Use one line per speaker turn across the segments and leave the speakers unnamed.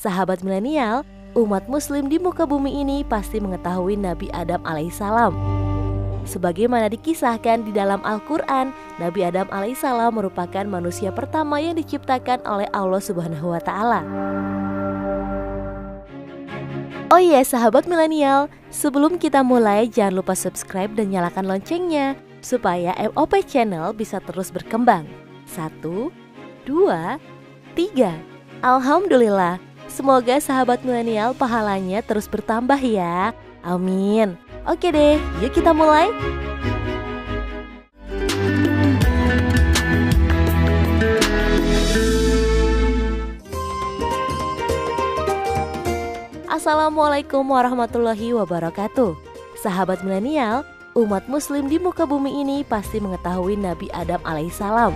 Sahabat milenial, umat muslim di muka bumi ini pasti mengetahui Nabi Adam alaihissalam. Sebagaimana dikisahkan di dalam Al-Quran, Nabi Adam alaihissalam merupakan manusia pertama yang diciptakan oleh Allah Subhanahu wa Ta'ala. Oh iya sahabat milenial, sebelum kita mulai jangan lupa subscribe dan nyalakan loncengnya supaya MOP Channel bisa terus berkembang. 1, 2, 3. Alhamdulillah, semoga sahabat milenial pahalanya terus bertambah ya. Amin. Oke deh, yuk kita mulai. Assalamualaikum warahmatullahi wabarakatuh. Sahabat milenial, umat muslim di muka bumi ini pasti mengetahui Nabi Adam alaihissalam.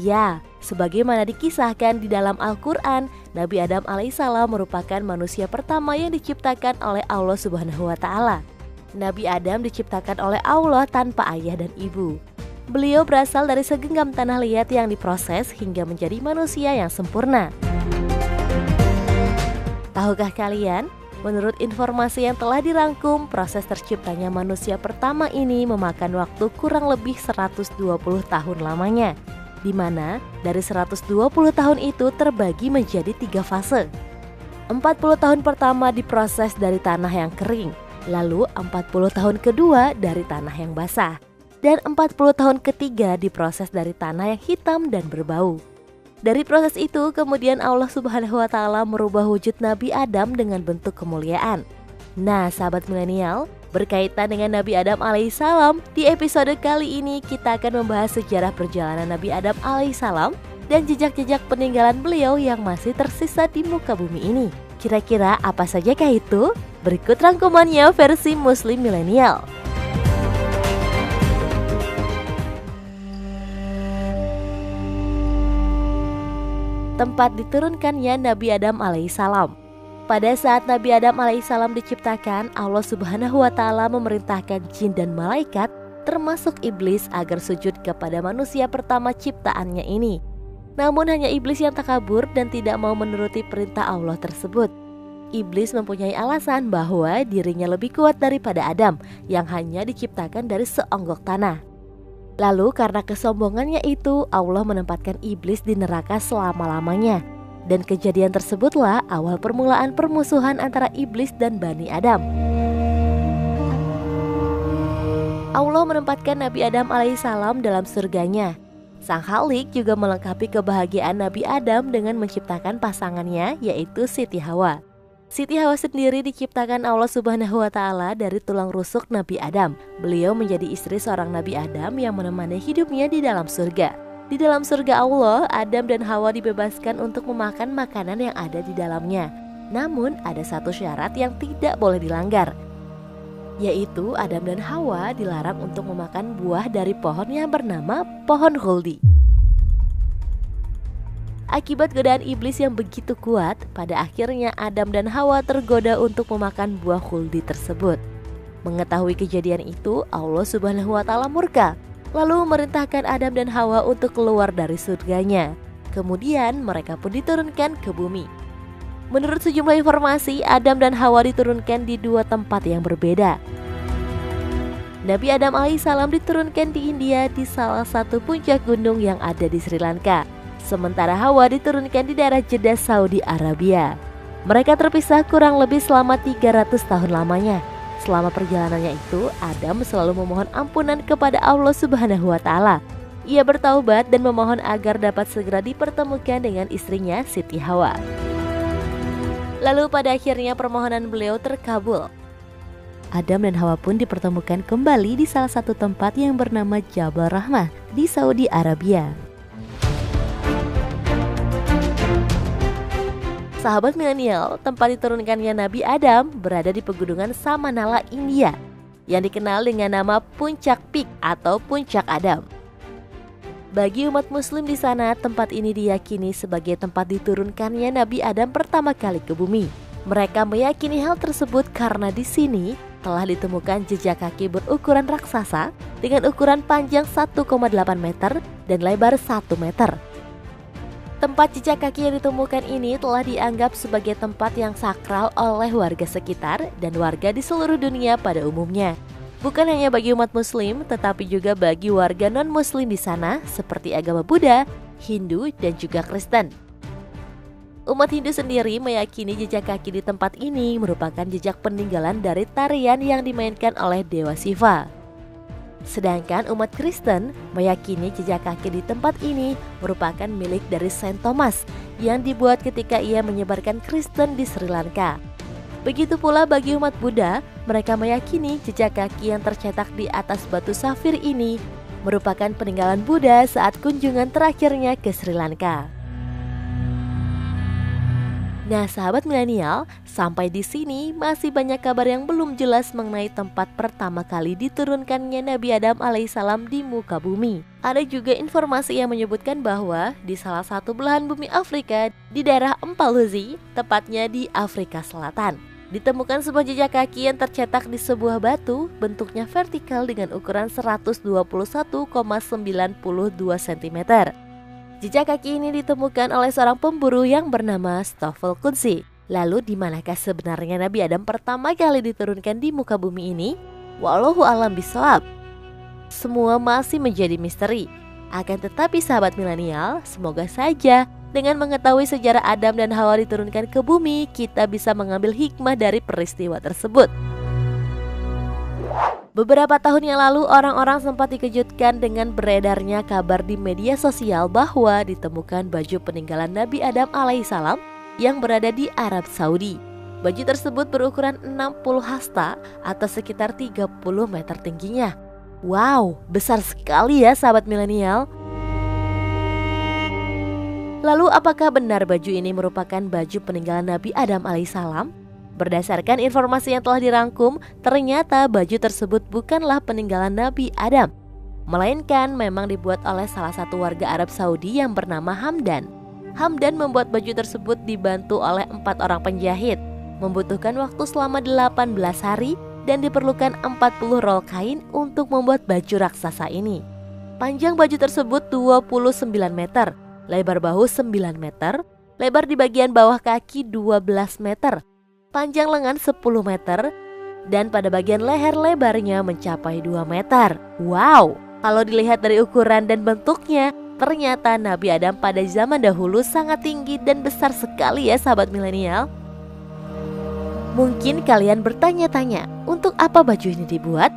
Ya, sebagaimana dikisahkan di dalam Al-Quran, Nabi Adam alaihissalam merupakan manusia pertama yang diciptakan oleh Allah Subhanahu wa Ta'ala. Nabi Adam diciptakan oleh Allah tanpa ayah dan ibu. Beliau berasal dari segenggam tanah liat yang diproses hingga menjadi manusia yang sempurna. Tahukah kalian, menurut informasi yang telah dirangkum, proses terciptanya manusia pertama ini memakan waktu kurang lebih 120 tahun lamanya, di mana dari 120 tahun itu terbagi menjadi 3 fase. 40 tahun pertama diproses dari tanah yang kering, lalu 40 tahun kedua dari tanah yang basah, dan 40 tahun ketiga diproses dari tanah yang hitam dan berbau. Dari proses itu kemudian Allah Subhanahu wa Ta'ala merubah wujud Nabi Adam dengan bentuk kemuliaan. Nah sahabat milenial, berkaitan dengan Nabi Adam alaihissalam, di episode kali ini kita akan membahas sejarah perjalanan Nabi Adam alaihissalam dan jejak-jejak peninggalan beliau yang masih tersisa di muka bumi ini. Kira-kira apa sajakah itu? Berikut rangkumannya versi Muslim milenial. Tempat diturunkannya Nabi Adam alaihissalam. Pada saat Nabi Adam alaihissalam diciptakan, Allah Subhanahu wa Ta'ala memerintahkan jin dan malaikat termasuk iblis agar sujud kepada manusia pertama ciptaannya ini. Namun hanya iblis yang takabur dan tidak mau menuruti perintah Allah tersebut. Iblis mempunyai alasan bahwa dirinya lebih kuat daripada Adam yang hanya diciptakan dari seonggok tanah. Lalu karena kesombongannya itu, Allah menempatkan iblis di neraka selama-lamanya. Dan kejadian tersebutlah awal permulaan permusuhan antara iblis dan Bani Adam. Allah menempatkan Nabi Adam alaihissalam dalam surganya. Sang Khalik juga melengkapi kebahagiaan Nabi Adam dengan menciptakan pasangannya, yaitu Siti Hawa. Siti Hawa sendiri diciptakan Allah Subhanahu wa Ta'ala dari tulang rusuk Nabi Adam. Beliau menjadi istri seorang Nabi Adam yang menemani hidupnya di dalam surga. Di dalam surga Allah, Adam dan Hawa dibebaskan untuk memakan makanan yang ada di dalamnya. Namun ada satu syarat yang tidak boleh dilanggar, yaitu Adam dan Hawa dilarang untuk memakan buah dari pohon yang bernama pohon khuldi. Akibat godaan iblis yang begitu kuat, pada akhirnya Adam dan Hawa tergoda untuk memakan buah khuldi tersebut. Mengetahui kejadian itu, Allah Subhanahu wa Ta'ala murka, lalu memerintahkan Adam dan Hawa untuk keluar dari surganya. Kemudian mereka pun diturunkan ke bumi. Menurut sejumlah informasi, Adam dan Hawa diturunkan di 2 tempat yang berbeda. Nabi Adam alaihissalam diturunkan di India di salah satu puncak gunung yang ada di Sri Lanka. Sementara Hawa diturunkan di daerah Jeddah, Saudi Arabia. Mereka terpisah kurang lebih selama 300 tahun lamanya. Selama perjalanannya itu, Adam selalu memohon ampunan kepada Allah Subhanahu wa Ta'ala. Ia bertaubat dan memohon agar dapat segera dipertemukan dengan istrinya Siti Hawa. Lalu pada akhirnya permohonan beliau terkabul. Adam dan Hawa pun dipertemukan kembali di salah satu tempat yang bernama Jabal Rahmah di Saudi Arabia. Sahabat milenial, tempat diturunkannya Nabi Adam berada di pegunungan Samanala, India, yang dikenal dengan nama Puncak Peak atau Puncak Adam. Bagi umat muslim di sana, tempat ini diyakini sebagai tempat diturunkannya Nabi Adam pertama kali ke bumi. Mereka meyakini hal tersebut karena di sini telah ditemukan jejak kaki berukuran raksasa dengan ukuran panjang 1,8 meter dan lebar 1 meter. Tempat jejak kaki yang ditemukan ini telah dianggap sebagai tempat yang sakral oleh warga sekitar dan warga di seluruh dunia pada umumnya. Bukan hanya bagi umat muslim, tetapi juga bagi warga non-muslim di sana seperti agama Buddha, Hindu, dan juga Kristen. Umat Hindu sendiri meyakini jejak kaki di tempat ini merupakan jejak peninggalan dari tarian yang dimainkan oleh Dewa Shiva. Sedangkan umat Kristen meyakini jejak kaki di tempat ini merupakan milik dari Saint Thomas yang dibuat ketika ia menyebarkan Kristen di Sri Lanka. Begitu pula bagi umat Buddha, mereka meyakini jejak kaki yang tercetak di atas batu safir ini merupakan peninggalan Buddha saat kunjungan terakhirnya ke Sri Lanka. Nah, sahabat milenial, sampai di sini masih banyak kabar yang belum jelas mengenai tempat pertama kali diturunkannya Nabi Adam alaihissalam di muka bumi. Ada juga informasi yang menyebutkan bahwa di salah satu belahan bumi Afrika di daerah Mpaluzi, tepatnya di Afrika Selatan, ditemukan sebuah jejak kaki yang tercetak di sebuah batu bentuknya vertikal dengan ukuran 121,92 cm. Jejak kaki ini ditemukan oleh seorang pemburu yang bernama Stoffel Kunze. Lalu di manakah sebenarnya Nabi Adam pertama kali diturunkan di muka bumi ini? Wallahu a'lam bishawab. Semua masih menjadi misteri. Akan tetapi sahabat milenial, semoga saja dengan mengetahui sejarah Adam dan Hawa diturunkan ke bumi, kita bisa mengambil hikmah dari peristiwa tersebut. Beberapa tahun yang lalu orang-orang sempat dikejutkan dengan beredarnya kabar di media sosial bahwa ditemukan baju peninggalan Nabi Adam alaihissalam yang berada di Arab Saudi. Baju tersebut berukuran 60 hasta atau sekitar 30 meter tingginya. Wow, besar sekali ya sahabat milenial. Lalu apakah benar baju ini merupakan baju peninggalan Nabi Adam alaihissalam? Berdasarkan informasi yang telah dirangkum, ternyata baju tersebut bukanlah peninggalan Nabi Adam, melainkan memang dibuat oleh salah satu warga Arab Saudi yang bernama Hamdan. Hamdan membuat baju tersebut dibantu oleh 4 orang penjahit, membutuhkan waktu selama 18 hari dan diperlukan 40 rol kain untuk membuat baju raksasa ini. Panjang baju tersebut 29 meter, lebar bahu 9 meter, lebar di bagian bawah kaki 12 meter, panjang lengan 10 meter, dan pada bagian leher lebarnya mencapai 2 meter. Wow, kalau dilihat dari ukuran dan bentuknya, ternyata Nabi Adam pada zaman dahulu sangat tinggi dan besar sekali ya sahabat milenial. Mungkin kalian bertanya-tanya, untuk apa baju ini dibuat?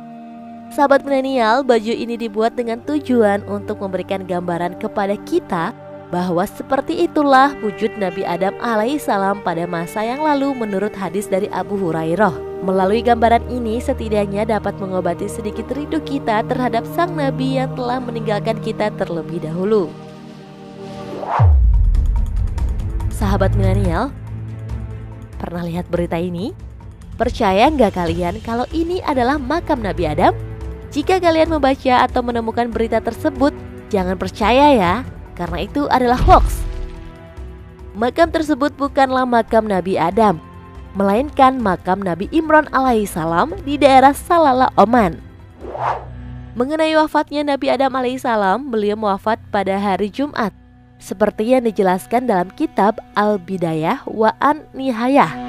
Sahabat milenial, baju ini dibuat dengan tujuan untuk memberikan gambaran kepada kita bahwa seperti itulah wujud Nabi Adam alaihissalam pada masa yang lalu menurut hadis dari Abu Hurairah. Melalui gambaran ini setidaknya dapat mengobati sedikit rindu kita terhadap sang Nabi yang telah meninggalkan kita terlebih dahulu. Sahabat milenial, pernah lihat berita ini? Percaya nggak kalian kalau ini adalah makam Nabi Adam? Jika kalian membaca atau menemukan berita tersebut, jangan percaya ya, karena itu adalah hoax. Makam tersebut bukanlah makam Nabi Adam, melainkan makam Nabi Imran alaihissalam di daerah Salalah, Oman. Mengenai wafatnya Nabi Adam alaihissalam, beliau wafat pada hari Jumat, seperti yang dijelaskan dalam kitab Al-Bidayah wa An-Nihayah.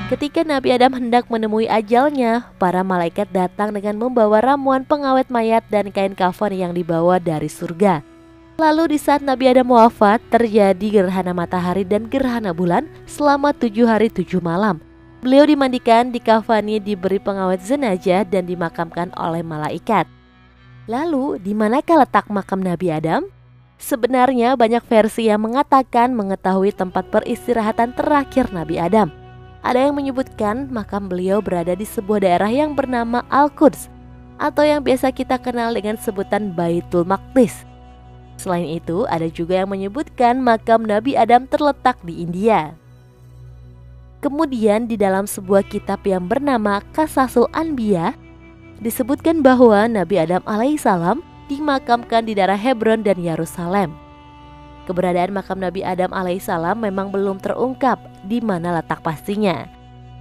Ketika Nabi Adam hendak menemui ajalnya, para malaikat datang dengan membawa ramuan pengawet mayat dan kain kafan yang dibawa dari surga. Lalu di saat Nabi Adam wafat, terjadi gerhana matahari dan gerhana bulan selama 7 hari 7 malam. Beliau dimandikan, dikafani, diberi pengawet jenazah dan dimakamkan oleh malaikat. Lalu di manakah letak makam Nabi Adam? Sebenarnya banyak versi yang mengatakan mengetahui tempat peristirahatan terakhir Nabi Adam. Ada yang menyebutkan makam beliau berada di sebuah daerah yang bernama Al-Quds, atau yang biasa kita kenal dengan sebutan Baitul Maqdis. Selain itu, ada juga yang menyebutkan makam Nabi Adam terletak di India. Kemudian di dalam sebuah kitab yang bernama Qasasul Anbiya, disebutkan bahwa Nabi Adam alaihissalam dimakamkan di daerah Hebron dan Yerusalem. Keberadaan makam Nabi Adam alaihissalam memang belum terungkap di mana letak pastinya.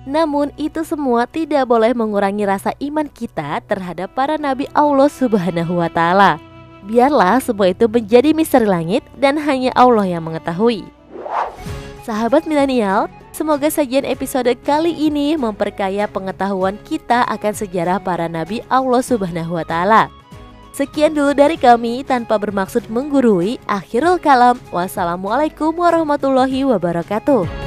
Namun itu semua tidak boleh mengurangi rasa iman kita terhadap para nabi Allah Subhanahu wa Ta'ala. Biarlah semua itu menjadi misteri langit dan hanya Allah yang mengetahui. Sahabat milenial, semoga sajian episode kali ini memperkaya pengetahuan kita akan sejarah para nabi Allah Subhanahu wa Ta'ala. Sekian dulu dari kami, tanpa bermaksud menggurui. Akhirul kalam, wassalamualaikum warahmatullahi wabarakatuh.